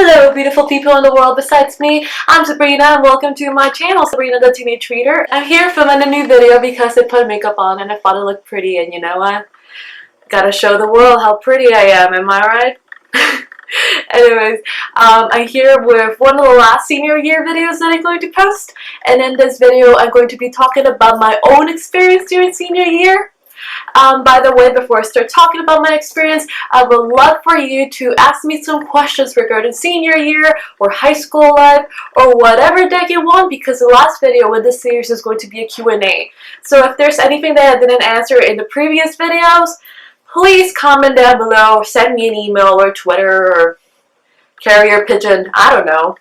Hello beautiful people in the world besides me, I'm Sabrina and welcome to my channel, Sabrina the Teenage Reader. I'm here filming a new video because I put makeup on and I thought it looked pretty, and you know what? Gotta show the world how pretty I am I right? Anyways, I'm here with one of the last senior year videos that I'm going to post, and in this video I'm going to be talking about my own experience during senior year. By the way, before I start talking about my experience, I would love for you to ask me some questions regarding senior year or high school life or whatever that you want, because the last video with this series is going to be a Q&A. So if there's anything that I didn't answer in the previous videos, please comment down below or send me an email or Twitter or carrier pigeon, I don't know.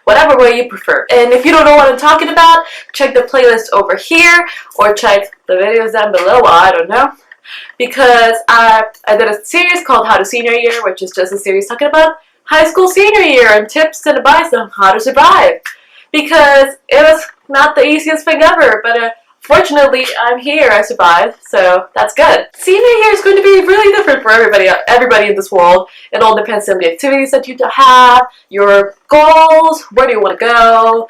Whatever way you prefer. And if you don't know what I'm talking about, check the playlist over here or check the videos down below, I don't know. Because I did a series called How to Senior Year, which is just a series talking about high school senior year and tips and advice on how to survive. Because it was not the easiest thing ever, but fortunately I'm here, I survived, so that's good. Senior year is going to be really different for everybody in this world. It all depends on the activities that you have, your goals, where do you want to go,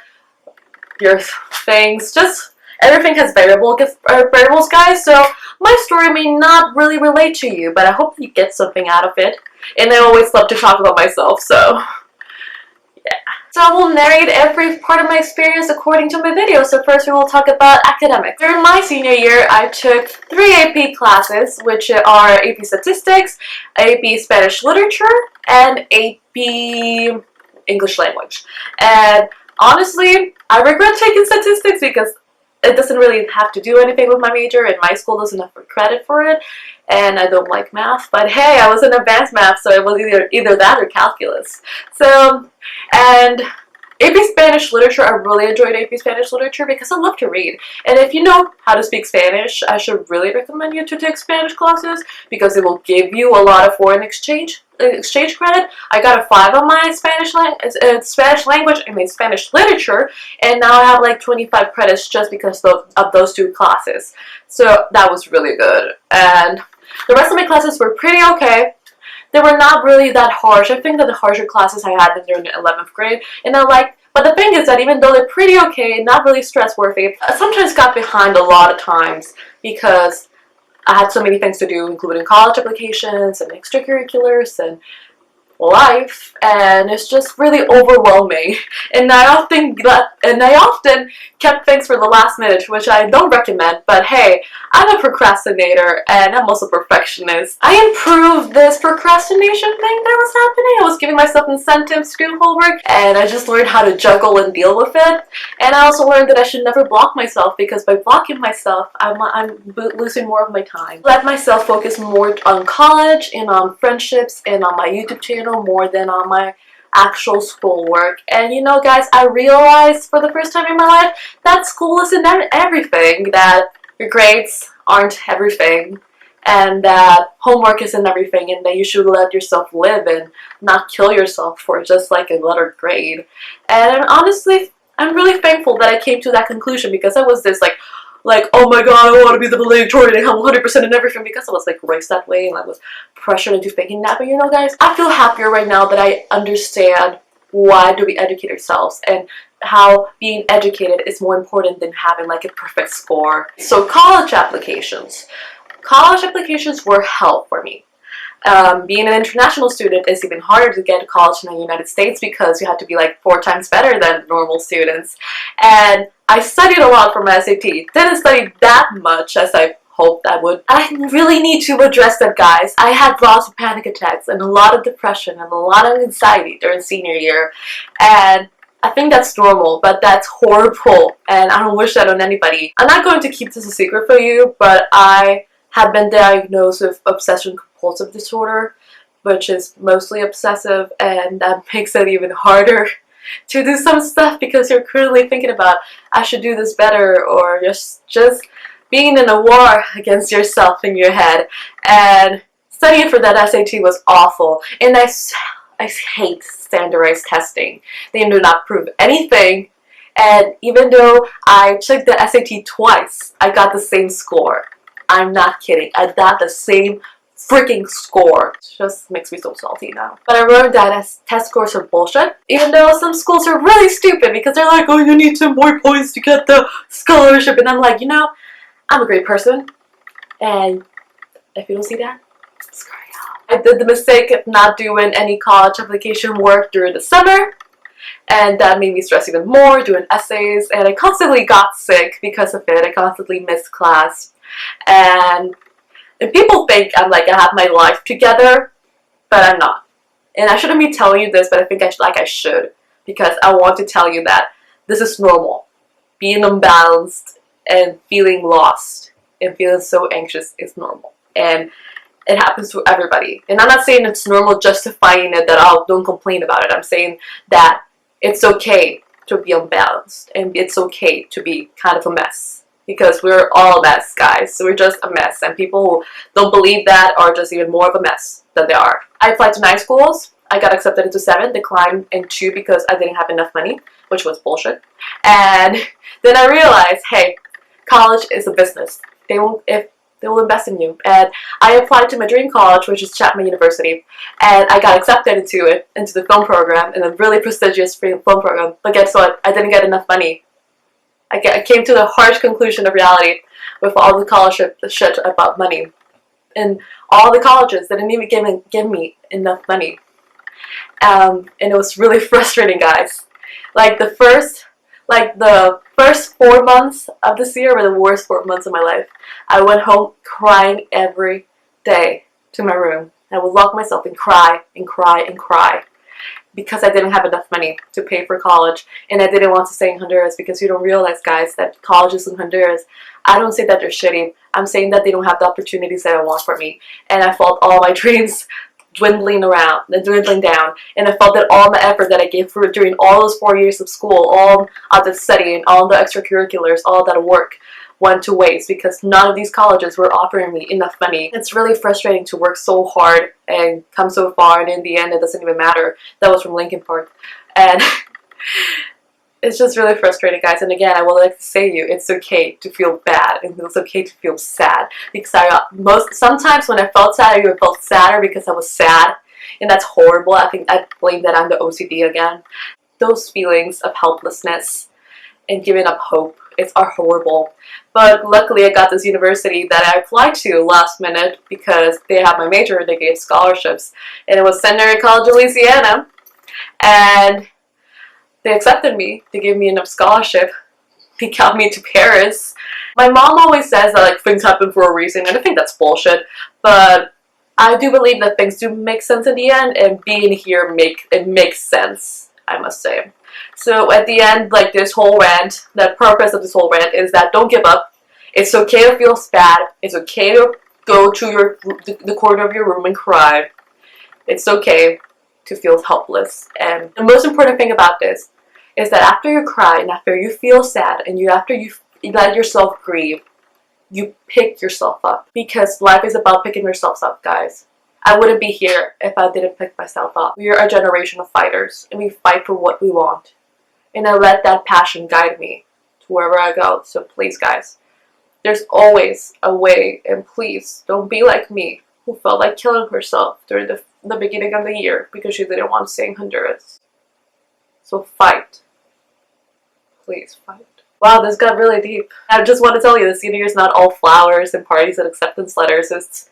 your things, just everything has variables guys, so my story may not really relate to you, but I hope you get something out of it. And I always love to talk about myself, so yeah. So I will narrate every part of my experience according to my video. So first we will talk about academics. During my senior year, I took 3 AP classes, which are AP Statistics, AP Spanish Literature, and AP English Language. And honestly, I regret taking statistics because it doesn't really have to do anything with my major, and my school doesn't offer credit for it, and I don't like math, but hey, I was in advanced math, so it was either that or calculus. So, and AP Spanish Literature, I really enjoyed AP Spanish Literature because I love to read. And if you know how to speak Spanish, I should really recommend you to take Spanish classes because it will give you a lot of foreign exchange credit. I got a 5 on my Spanish language, I mean Spanish literature, and now I have like 25 credits just because of those 2 classes. So that was really good. And the rest of my classes were pretty okay. They were not really that harsh. I think that the harsher classes I had during the 11th grade, and but the thing is that even though they're pretty okay, not really stress worthy, I sometimes got behind a lot of times because I had so many things to do, including college applications and extracurriculars and life, and it's just really overwhelming. And I often kept things for the last minute, which I don't recommend, but hey, I'm a procrastinator and I'm also a perfectionist. I improved this procrastination thing that was happening. I was giving myself incentives to do homework, and I just learned how to juggle and deal with it. And I also learned that I should never block myself, because by blocking myself, I'm losing more of my time. Let myself focus more on college and on friendships and on my YouTube channel more than on my actual schoolwork. And you know guys, I realized for the first time in my life that school isn't everything, that your grades aren't everything, and that homework isn't everything, and that you should let yourself live and not kill yourself for just like a letter grade. And honestly, I'm really thankful that I came to that conclusion, because I was this like, oh my god, I want to be the valedictorian and have 100% in everything, because I was like raised that way and I was pressured into thinking that. But you know guys, I feel happier right now that I understand why do we educate ourselves and how being educated is more important than having like a perfect score. So college applications. College applications were hell for me. Being an international student is even harder to get to college in the United States because you have to be like 4 times better than normal students. And I studied a lot for my SAT. Didn't study that much as I hoped I would. I really need to address that, guys. I had lots of panic attacks and a lot of depression and a lot of anxiety during senior year. And I think that's normal, but that's horrible. And I don't wish that on anybody. I'm not going to keep this a secret for you, but I have been diagnosed with obsession-compulsive disorder, which is mostly obsessive, and that makes it even harder to do some stuff because you're currently thinking about, I should do this better, or just being in a war against yourself in your head. And studying for that SAT was awful, and I hate standardized testing. They do not prove anything, and even though I took the SAT twice, I got the same score. I'm not kidding. I got the same freaking score. It just makes me so salty now. But I learned that as test scores are bullshit. Even though some schools are really stupid because they're like, oh, you need some more points to get the scholarship. And I'm like, you know, I'm a great person. And if you don't see that, screw you. I did the mistake of not doing any college application work during the summer. And that made me stress even more, doing essays. And I constantly got sick because of it. I constantly missed class. And people think I'm like, I have my life together, but I'm not. And I shouldn't be telling you this, but I think I should, because I want to tell you that this is normal. Being unbalanced and feeling lost and feeling so anxious is normal. And it happens to everybody. And I'm not saying it's normal justifying it that, oh, don't complain about it. I'm saying that it's okay to be unbalanced and it's okay to be kind of a mess. Because we're all a mess, guys. So we're just a mess. And people who don't believe that are just even more of a mess than they are. I applied to 9 schools. I got accepted into 7. Declined in 2 because I didn't have enough money, which was bullshit. And then I realized, hey, college is a business. They will invest in you. And I applied to my dream college, which is Chapman University. And I got accepted into the film program, in a really prestigious film program. But guess what? I didn't get enough money. I came to the harsh conclusion of reality with all the college shit about money. And all the colleges didn't even give me enough money. And it was really frustrating, guys. Like the first 4 months of this year were the worst 4 months of my life. I went home crying every day to my room. I would lock myself and cry and cry and cry. Because I didn't have enough money to pay for college, and I didn't want to stay in Honduras, because you don't realize, guys, that colleges in Honduras, I don't say that they're shitty, I'm saying that they don't have the opportunities that I want for me, and I felt all my dreams dwindling down, and I felt that all my effort that I gave for during all those 4 years of school, all of the studying, all the extracurriculars, all that work, went to waste because none of these colleges were offering me enough money. It's really frustrating to work so hard and come so far, and in the end it doesn't even matter. That was from Lincoln Park. And it's just really frustrating, guys. And again, I would like to say to you, it's okay to feel bad and it's okay to feel sad, because sometimes when I felt sad, I even felt sadder because I was sad, and that's horrible. I think I blame that on the OCD again. Those feelings of helplessness and giving up hope are horrible. But luckily I got this university that I applied to last minute because they had my major and they gave scholarships, and it was Seminary College of Louisiana, and they accepted me. They gave me enough scholarship. They got me to Paris. My mom always says that like things happen for a reason, and I think that's bullshit, but I do believe that things do make sense in the end, and being here makes sense, I must say. So at the end, like this whole rant, the purpose of this whole rant is that don't give up. It's okay to feel sad. It's okay to go to the corner of your room and cry. It's okay to feel helpless. And the most important thing about this is that after you cry and after you feel sad and after you let yourself grieve, you pick yourself up. Because life is about picking yourself up, guys. I wouldn't be here if I didn't pick myself up. We are a generation of fighters, and we fight for what we want. And I let that passion guide me to wherever I go. So please, guys, there's always a way, and please don't be like me, who felt like killing herself during the beginning of the year because she didn't want to stay in Honduras. So fight. Please fight. Wow, this got really deep. I just want to tell you, the senior year is not all flowers and parties and acceptance letters. It's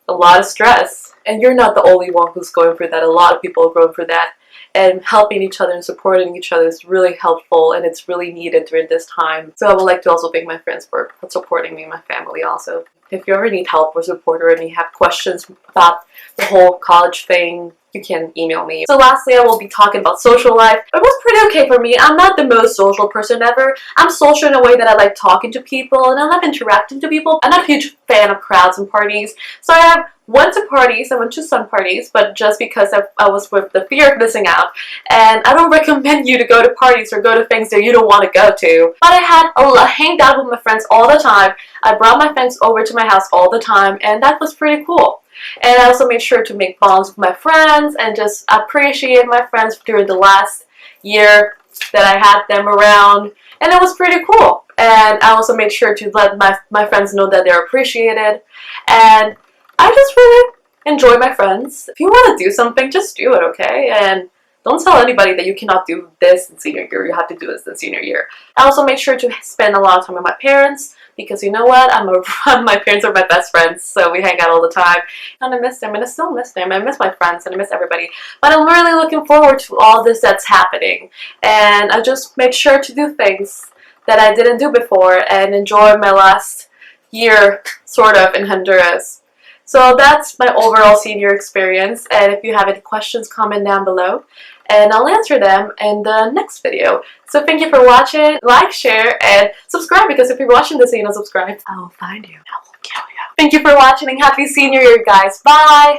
a lot of stress. And you're not the only one who's going through that. A lot of people are going through that. And helping each other and supporting each other is really helpful, and it's really needed during this time. So I would like to also thank my friends for supporting me and my family also. If you ever need help or support, or you have questions about the whole college thing, you can email me. So lastly, I will be talking about social life. It was pretty okay for me. I'm not the most social person ever. I'm social in a way that I like talking to people and I love interacting to people. I'm not a huge fan of crowds and parties. So I went to some parties, but just because I was with the fear of missing out. And I don't recommend you to go to parties or go to things that you don't want to go to. But I hanged out with my friends all the time. I brought my friends over to my house all the time, and that was pretty cool. And I also made sure to make bonds with my friends and just appreciate my friends during the last year that I had them around. And it was pretty cool. And I also made sure to let my friends know that they're appreciated. And I just really enjoy my friends. If you want to do something, just do it, okay? And don't tell anybody that you cannot do this in senior year. You have to do this in senior year. I also made sure to spend a lot of time with my parents because you know what? My parents are my best friends, so we hang out all the time. And I miss them, and I still miss them. I miss my friends, and I miss everybody. But I'm really looking forward to all this that's happening. And I just made sure to do things that I didn't do before and enjoy my last year, sort of, in Honduras. So that's my overall senior experience, and if you have any questions, comment down below, and I'll answer them in the next video. So thank you for watching, like, share, and subscribe, because if you're watching this and you don't subscribe, I will find you. I will kill you. Thank you for watching, and happy senior year, guys. Bye!